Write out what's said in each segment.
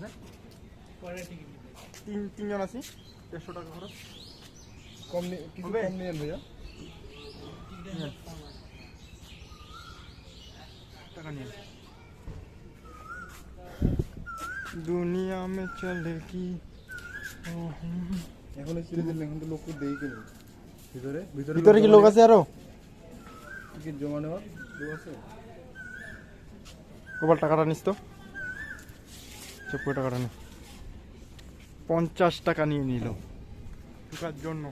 আছে? তিনজন আছি, 150 টাকা খরচ। কম কিছু কম নিয়েন ভাইয়া। টাকা নিয়ে দুনিয়া মে চলে কি এখন ছেড়ে দিলেন, এখন তো লোক দেই কেন ভিতরে ভিতরে কি লোক আছে আরো? টিকিট জমা নেওয়ার লোক আছে? গোপাল টাকাটা নিস তো, চুপ করে টাকাটা নে। 50 টাকা নিয়ে নিল ঢোকার জন্য।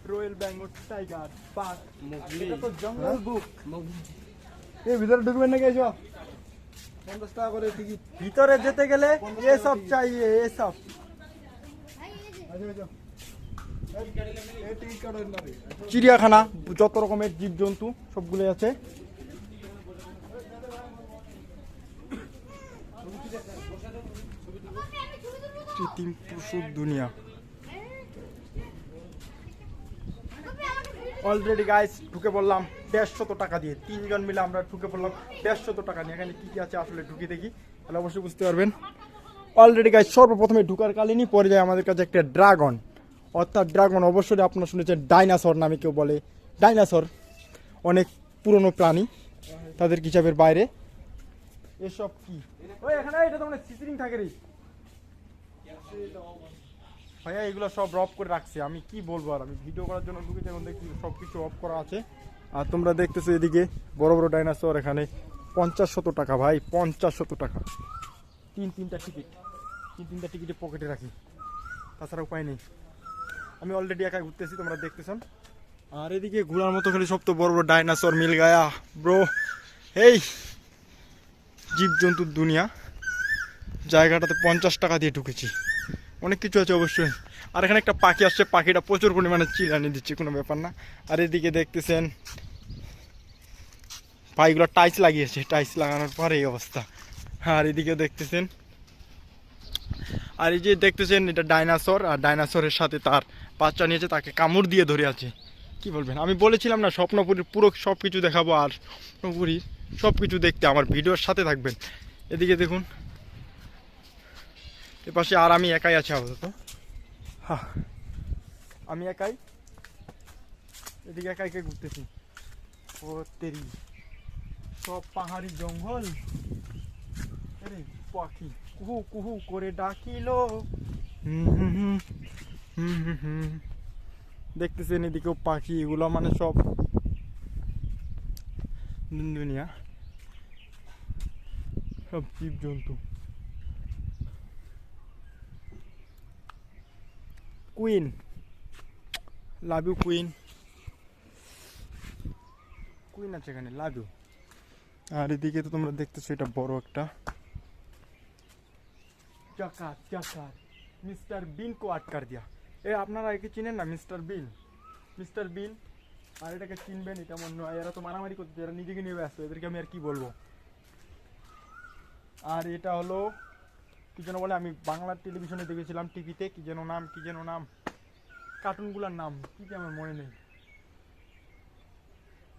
রয়্যাল বেঙ্গল টাইগার পার্ক, এটা তো জঙ্গল বুক। এই ভিতরে ঢুকবেন নাকি? এসো, 50 টাকা করে টিকিট। ভিতরে যেতে গেলে এসব চাইয়ে, এসব চিড়িয়াখানা, যত রকমের জীবজন্তু সবগুলো আছে। কৃত্রিম পশুর দুনিয়া। অলরেডি গাইস ঢুকে পড়লাম 150 টাকা দিয়ে, 3 জন মিলে আমরা ঢুকে পড়লাম 150 টাকা নিয়ে। এখানে কি কি আছে আসলে ঢুকে দেখি, তাহলে অবশ্যই বুঝতে পারবেন। অলরেডি গাইস সর্বপ্রথমে ঢুকার কালীনই পরে যায় আমাদের কাছে একটা ড্রাগন, অর্থাৎ ড্রাগন অবশ্যই আপনারা শুনেছেন ডাইনোসর নামে কেউ বলে। ডাইনোসর অনেক পুরনো প্রাণী, তাদের হিসাবের বাইরে। এসব কি ওই এখানে, এটা তো মানে সিসিরিং থাকে রে ভাইয়া, এগুলো সব অফ করে রাখছে। আমি কি বলবো আর, আমি ভিডিও করার জন্য ঢুকেছি, এখন দেখি সব কিছু অফ করা আছে। আর তোমরা দেখতেছো এদিকে বড় বড় ডাইনোসর, এখানে 50-100 টাকা ভাই, 50-100 টাকা। তিনটা টিকিটে পকেটে রাখি, তাছাড়া উপায় নেই। আমি অলরেডি একা ঘুরতেছি, তোমরা দেখতেছেন। আর এদিকে ঘোরার মতো খালি সব তো বড় বড় ডাইনোসর মিল গায়া ব্রো। এই জীবজন্তুর দুনিয়া জায়গাটাতে 50 টাকা দিয়ে ঢুকেছি। অনেক কিছু আছে অবশ্যই। আর এখানে একটা পাখি আসছে, পাখিটা প্রচুর পরিমাণে চিলানি দিচ্ছে, কোনো ব্যাপার না। আর এদিকে দেখতেছেন ভাইগুলো টাইলস লাগিয়েছে, টাইলস লাগানোর পরে এই অবস্থা। আর এদিকে দেখতেছেন, আর এই যে দেখতেছেন এটা ডাইনোসর, আর ডাইনোসরের সাথে তার বাচ্চা নিয়েছে, তাকে কামড় দিয়ে ধরে আছে। কি বলবেন, আমি বলেছিলাম না স্বপ্নপুরীর পুরো সব কিছু দেখাবো। আর স্বপ্নপুরীর সব কিছু দেখতে আমার ভিডিওর সাথে থাকবেন। এদিকে দেখুন এপাশে, আর আমি একাই আছি আপাতত। হ্যাঁ আমি একাই, এদিকে একাই ঘুরতেছি। ও তেরি, সব পাহাড়ি জঙ্গল। আরে পাখি কুহু কুহু করে ডাকিলো। দেখতেছেন এদিকেও পাখি, এগুলো মানে সব দুনিয়া, সব জীবজন্তু। Queen, love you queen, queen আছে এখানে, লাভ ইউ। আর এদিকে তো তোমরা দেখতেছো এটা বড় একটা চাকা, মিস্টার বিন কো আটকার দিয়া। এ আপনারা একে চিনেন না, মিস্টার বিন। আর এটাকে চিনবেন, এটা মনে হয় এরা তো মারামারি করতে, এরা নিজেকে নিয়ে ব্যস্ত, এদেরকে আমি আর কি বলবো। আর এটা হলো কি যেন বলে, আমি বাংলা টেলিভিশনে দেখেছিলাম, টিভিতে, কি যেন নাম কার্টুনগুলোর নাম কি আমার মনে নেই।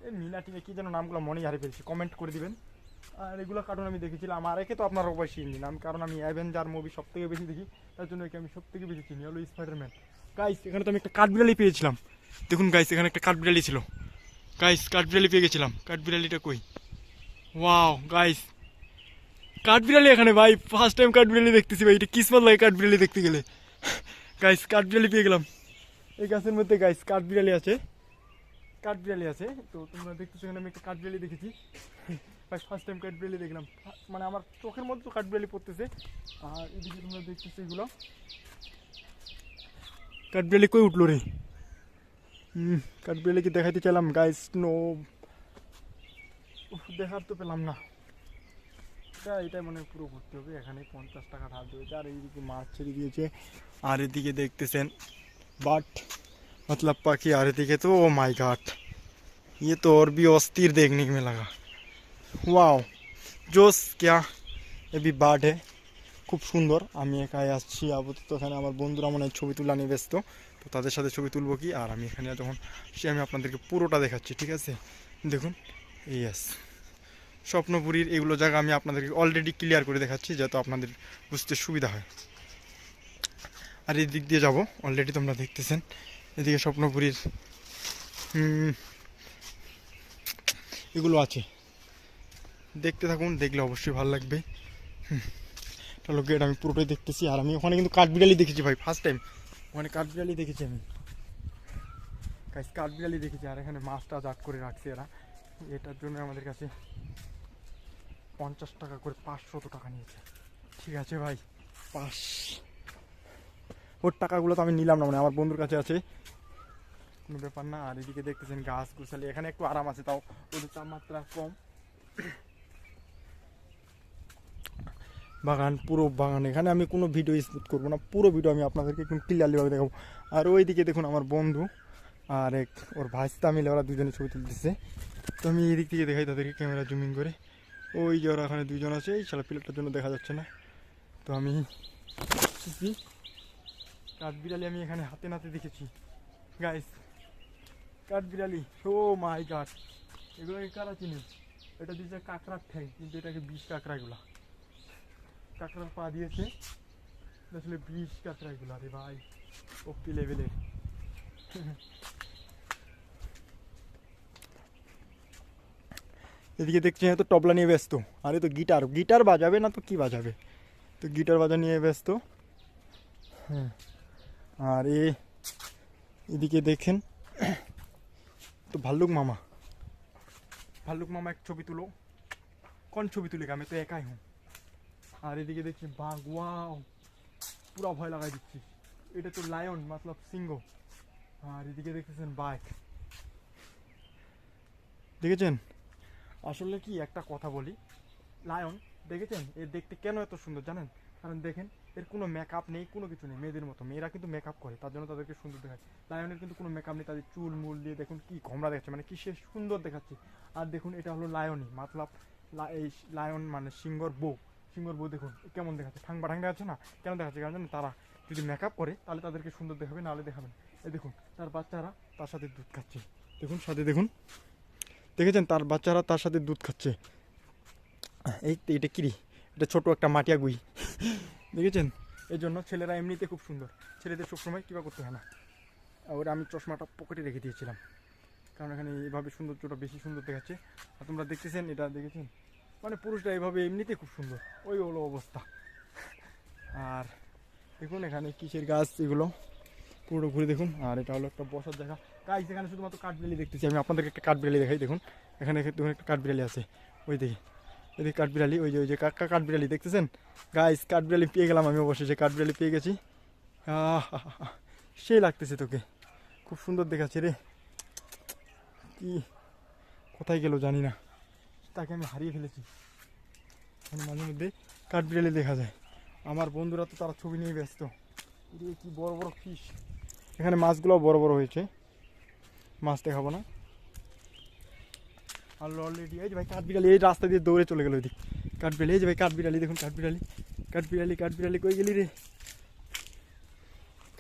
এই মিনা টিভি কি যেন নামগুলো মনেই হারিয়ে ফেলছি, কমেন্ট করে দিবেন। আর এগুলো কার্টুন আমি দেখেছিলাম। আর একে তো আপনারা অবশ্যই চিনেন, আমি কারণ আমি অ্যাভেঞ্জার মুভি সব থেকে বেশি দেখি, তার জন্য একে আমি সব থেকে বেশি চিনি, হলো স্পাইডারম্যান। গাইস এখানে তো আমি একটা কাঠবিড়ালি পেয়েছিলাম, দেখুন গাইস এখানে একটা কাঠবিড়ালি ছিল। গাইস কাঠবিড়ালি পেয়ে গেছিলাম, কাঠবিড়ালিটা কই? ওয়াও গাইস, কাঠবিড়ালি এখানে ভাই, ফার্স্ট টাইম কাঠবিড়ালি দেখতেছি ভাই, এটা কিসমত লাগে কাঠবিড়ালি দেখতে গেলে। গাইস কাঠবিড়ালি পেয়ে গেলাম এই গাছের মধ্যে। গাইস কাঠবিড়ালি আছে, তো তোমরা দেখতেছো এখানে আমি একটা কাঠবিড়ালি দেখেছি ভাই, ফার্স্ট টাইম কাঠবিড়ালি দেখলাম, মানে আমার চোখের মধ্যে তো কাঠবিড়ালি পড়তেছে। আর এদিকে তোমরা দেখতেছো এগুলো, কাঠবিড়ালি কই উঠলো রে? কাঠবিড়ালিকে দেখাইতে চাইলাম গাইস, নো দেখার তো পেলাম না। এটাই মনে পুরো ঘুরতে হবে, এখানে 50 টাকা ধার দিয়েছে। আর এইদিকে মাছ ছেড়ে দিয়েছে। আর এদিকে দেখতেছেন বাট मतलब पाखी। आ रही थी तो ओ माय गॉड, ये तो और भी अस्थिर देखने में लगा। वाओ जोस, क्या ये भी बार्ड है, খুব সুন্দর। আমি একাই আসছি আপাতত, এখানে আমার বন্ধুরা মনে হয় ছবি তোলা নিয়ে ব্যস্ত, তো তাদের সাথে ছবি তুলবো কি। আর আমি এখানে যখন সে আমি আপনাদেরকে পুরোটা দেখাচ্ছি, ঠিক আছে? দেখুন ইয়েস, স্বপ্নপুরীর এগুলো জায়গা আমি আপনাদেরকে অলরেডি ক্লিয়ার করে দেখাচ্ছি, যাতে আপনাদের বুঝতে সুবিধা হয়। আর এই দিক দিয়ে যাব, অলরেডি তোমরা দেখতেছেন এদিকে স্বপ্নপুরীর এগুলো আছে, দেখতে থাকুন, দেখলে অবশ্যই ভালো লাগবে। চলো গেট আমি পুরোটাই দেখতেছি। আর আমি ওখানে কিন্তু কাঠবিড়ালি দেখেছি ভাই, ফার্স্ট টাইম ওখানে কাঠবিড়ালি দেখেছি আমি, কাঠবিড়ালি দেখেছি। আর এখানে মাছটা জাট করে রাখছে এরা, এটার জন্য আমাদের কাছে 50 টাকা করে 500 টাকা নিয়েছে। ঠিক আছে ভাই, ওর টাকাগুলো তো আমি নিলাম না, মানে আমার বন্ধুর কাছে আছে, কোনো ব্যাপার না। আর এদিকে দেখতেছেন গাছ গুছালি, এখানে একটু আরাম আছে, তাও ওদের তাপমাত্রা কম। বাগান, পুরো বাগান, এখানে আমি কোনো ভিডিও স্পুট করবো না, পুরো ভিডিও আমি আপনাদেরকে একদম ক্লিয়ারলিভাবে দেখাবো। আর ওইদিকে দেখুন আমার বন্ধু আর এক ওর ভাইস্তা মিলে ওরা দুজনে ছবি তুলতেছে। তো আমি এই দিক থেকে দেখাই তাদেরকে ক্যামেরা জুমিং করে। ওই যে ওরা ওখানে দুজন আছে, এই সারা প্লেটটার জন্য দেখা যাচ্ছে না। তো আমি কাঠবিড়ালি আমি এখানে হাতে নাতে দেখেছি গাইস, কাঠবিড়ালি। ও মাই গড, এগুলোকে কারা চিনি? এটা দিয়েছে কাঁকড়ার ঠ্যাং, কিন্তু এটাকে বিষ কাঁকড়া, এগুলা কাঁকড়ার পা দিয়েছে, আসলে বিষ কাঁকড়া এগুলো। আরে ভাই ওপি লেভেলের। এদিকে দেখছি তো তবলা নিয়ে ব্যস্ত, আরে তো গিটার বাজাবে না তো কি বাজাবে, তো গিটার বাজা নিয়ে ব্যস্ত। হ্যাঁ, আর এদিকে দেখেন তো ভাল্লুক মামা এক ছবি তুলো, কোন ছবি তুলে আমি তো একাই হুম। আর এদিকে দেখছি বাঘ, ওয়াও পুরা ভয় লাগাই দিচ্ছি, এটা তো লায়ন মতলব সিংহ। আর এদিকে দেখতেছেন বাইক, দেখেছেন? আসলে কি একটা কথা বলি, লায়ন দেখেছেন এর দেখতে কেন এত সুন্দর জানেন? কারণ দেখেন এর কোনো মেকআপ নেই, কোনো কিছু নেই, মেয়েদের মতো। মেয়েরা কিন্তু মেকআপ করে, তার জন্য তাদেরকে সুন্দর দেখায়। লায়নের কিন্তু কোনো মেকআপ নেই, তাদের চুল মূল দিয়ে দেখুন কি ঘোমরা দেখাচ্ছে, মানে কি সে সুন্দর দেখাচ্ছে। আর দেখুন এটা হলো লায়নই মতলব এই লায়ন মানে সিংহর বউ দেখুন কেমন দেখাচ্ছে, ঠাং বাঠাং দেখাচ্ছে না, কেন দেখাচ্ছে? কারণ জানেন তারা যদি মেকআপ করে তাহলে তাদেরকে সুন্দর দেখাবে, নাহলে দেখাবেন। এই দেখুন তার বাচ্চারা তার সাথে দুধ খাচ্ছে, দেখুন সাথে দেখুন, দেখেছেন তার বাচ্চারা তার সাথে দুধ খাচ্ছে। এই এটা কিরি, এটা ছোট একটা মাটিয়া গুই, দেখেছেন? এই জন্য ছেলেরা এমনিতে খুব সুন্দর, ছেলেদের সবসময় কীবা করতে হয় না। আর আমি চশমাটা পকেটে রেখে দিয়েছিলাম, কারণ এখানে এইভাবে সৌন্দর্যটা বেশি সুন্দর দেখাচ্ছে। আর তোমরা দেখতেছেন, এটা দেখেছেন, মানে পুরুষরা এইভাবে এমনিতে খুব সুন্দর, ওই হলো অবস্থা। আর দেখুন এখানে কিসের গাছ এগুলো, পুরো ঘুরে দেখুন। আর এটা হলো একটা বসার জায়গা গাইস, এখানে শুধুমাত্র কাঠবিড়ালি দেখতেছি আমি, আপনাদেরকে একটা কাঠবিড়ালি দেখাই। দেখুন এখানে দেখুন একটা কাঠবিড়ালি আছে, ওই দিকে এদিকে কাঠবিড়ালি, ওই যে কাঠবিড়ালি দেখতেছেন গাইস, কাঠবিড়ালি পেয়ে গেলাম আমি, অবশেষে কাঠবিড়ালি পেয়ে গেছি। সেই লাগতেছে তোকে, খুব সুন্দর দেখাচ্ছে রে। কি কোথায় গেল জানি না, তাকে আমি হারিয়ে ফেলেছি। মানে মাঝে মধ্যে কাঠবিড়ালি দেখা যায়, আমার বন্ধুরা তো তারা ছবি নিয়ে ব্যস্ত। কি বড় বড় ফিশ, এখানে মাছগুলো বড় বড় হয়েছে, মাছ দেখাবো না। আর অলরেডি এই যে ভাই কাঠবিড়ালি এই রাস্তা দিয়ে দৌড়ে চলে গেল ওইদিক, কাঠবিড়ালি, এই যে ভাই কাঠবিড়ালি দেখুন, কাঠবিড়ালি কই গেলি রে?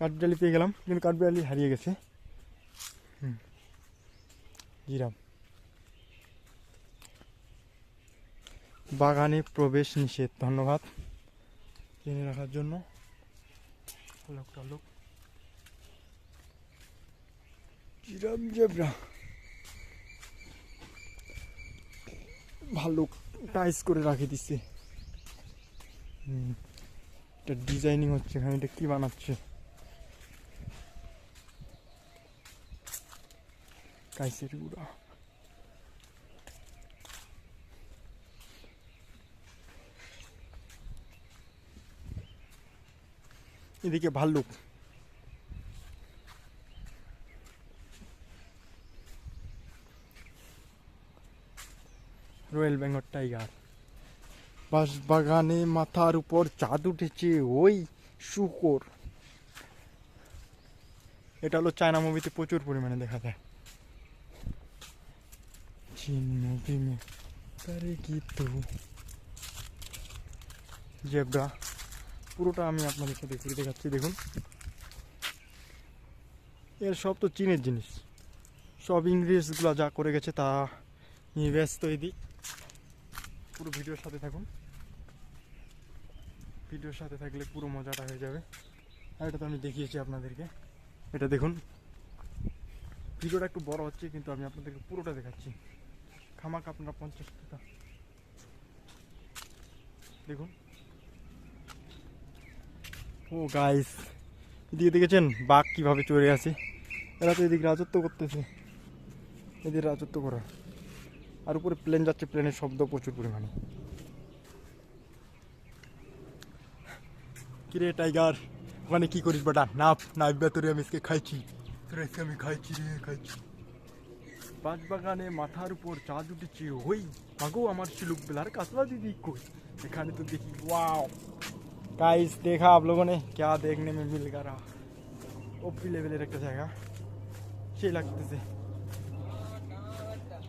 কাঠবিড়ালি পেয়ে গেলাম, কিন্তু কাঠবিড়ালি হারিয়ে গেছে। জিরাফ, বাগানে প্রবেশ নিষেধ, ধন্যবাদ জেনে রাখার জন্য। লোক জিরাফ, জেব্রা, ভাল্লুক টাইস করে রাখে দিচ্ছে। এটা ডিজাইনিং হচ্ছে এখানে, এটা কি বানাচ্ছে? কাইসের গুড়া, এদিকে ভাল্লুক, রয়্যাল বেঙ্গল টাইগার। বাস বাগানে মাথার উপর চাঁদ উঠেছে, ওই শুকর। এটা হলো চায়না মুভিতে প্রচুর পরিমাণে দেখা যায়। চীন মুভি মে করে কি তো জেব্রা, পুরোটা আমি আপনাদের সাথে ঘুরে দেখাচ্ছি। দেখুন এর সব তো চীনের জিনিস, সব ইংরেজগুলো যা করে গেছে তা নিয়ে ব্যস্ত। এদিক পুরো ভিডিওর সাথে থাকুন, ভিডিওর সাথে থাকলে পুরো মজাটা হয়ে যাবে। আর এটা তো আমি দেখিয়েছি আপনাদেরকে, এটা দেখুন ভিডিওটা একটু বড় হচ্ছে কিন্তু আমি আপনাদেরকে পুরোটা দেখাচ্ছি। খামাক আপনারা 50 টাকা দেখুন। ও গাইস, এদিকে দেখেছেন বাঘ কিভাবে চড়ে আছে? এরা তো এদিকে রাজত্ব করতেছে, এদের রাজত্ব করা। আর উপরে প্লেন যাচ্ছে, প্লেনের শব্দ প্রচুর পরিমাণে। কিরে টাইগার, ওখানে কি করিস বেটা? নাপ নাইবা তোরে আমি আজকে খাইছি, তোরে আজকে আমি খাইছি রে, খাইছি। বাগানে মাথার উপর চাঁদ উঠেছে, ওই মাগো আমার শিলুক বেলার কাসলা दीदी কই? এখানে তো দেখি वाओ गाइस, देखा आप लोगों ने क्या देखने में मिल रहा? ओपी लेवलेर একটা জায়গা, সেই লাগতেছে।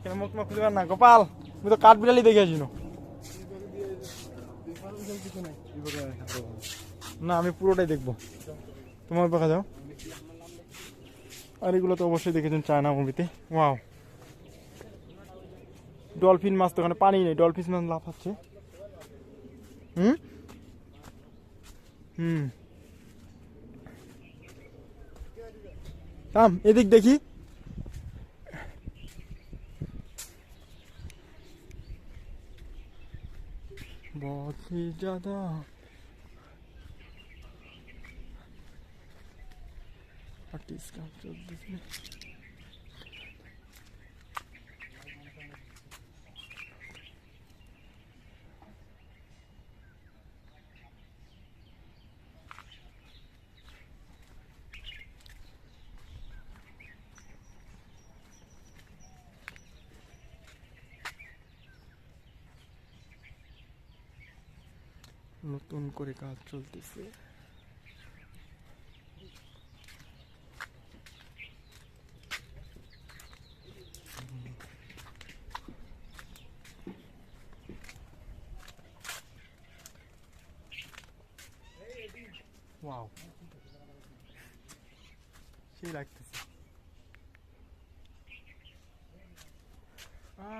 কেন মুখ মুখ খুলে না গোপাল, আমি তো কাঠ বিড়ালি দেখে আসিনো। না আমি পুরোটাই দেখবো, তোমার দেখা যাও। আর এগুলো তো অবশ্যই দেখেছেন চায়না মুভিতে। ওয়াও, ডলফিন মাছ তো ওখানে পানি নেই, ডলফিন মাছ লাফাচ্ছে। হুম হুম থাম, এদিক দেখি। बहुत ही ज्यादा आर्टिस्ट काम चलते। নতুন করে কাজ চলতেছে। ওয়াও, সেই লাগতেছে।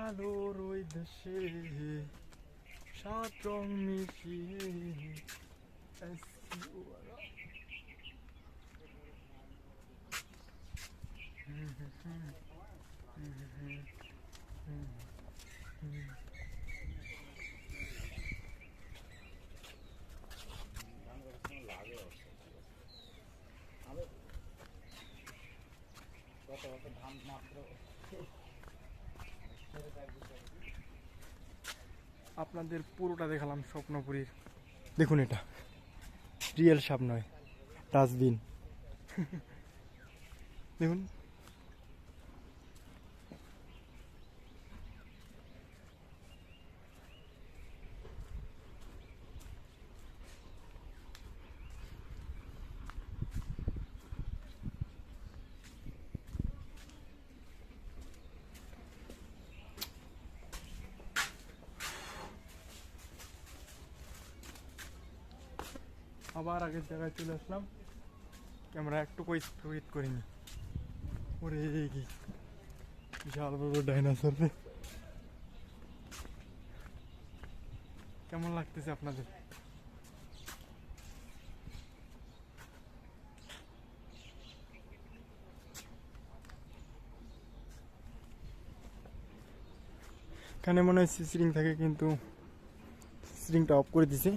আলোর ওই দেশে সাত রং মিশিয়ে আপনাদের পুরোটা দেখালাম স্বপ্নপুরীর। দেখুন এটা রিয়েল সাপ নয়, ডাস্টবিন। দেখুন আবার আগের জায়গায় চলে আসলাম, ক্যামেরা একটু স্পিড করিনি। ওরে কি বিশাল বড় ডাইনোসর রে, কেমন লাগতেছে আপনাদের? এখানে মনে হয় সিসিরিং থাকে কিন্তু সিসিরিংটা অফ করে দিছে।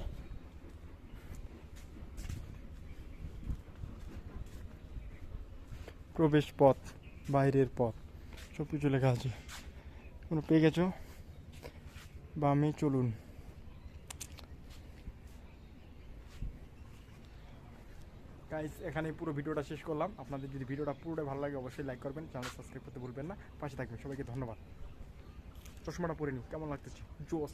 প্রবেশ পথ, বাইরের পথ, সব কিছু লেখা আছে। তোমরা পেয়ে গেছো, বামে চলুন। গাইস, এখানে পুরো ভিডিওটা শেষ করলাম। আপনাদের যদি ভিডিওটা পুরোটাই ভালো লাগে অবশ্যই লাইক করবেন, চ্যানেল সাবস্ক্রাইব করতে ভুলবেন না, পাশে থাকবেন। সবাইকে ধন্যবাদ। চশমাটা পরে নি, কেমন লাগতেছে? জোস।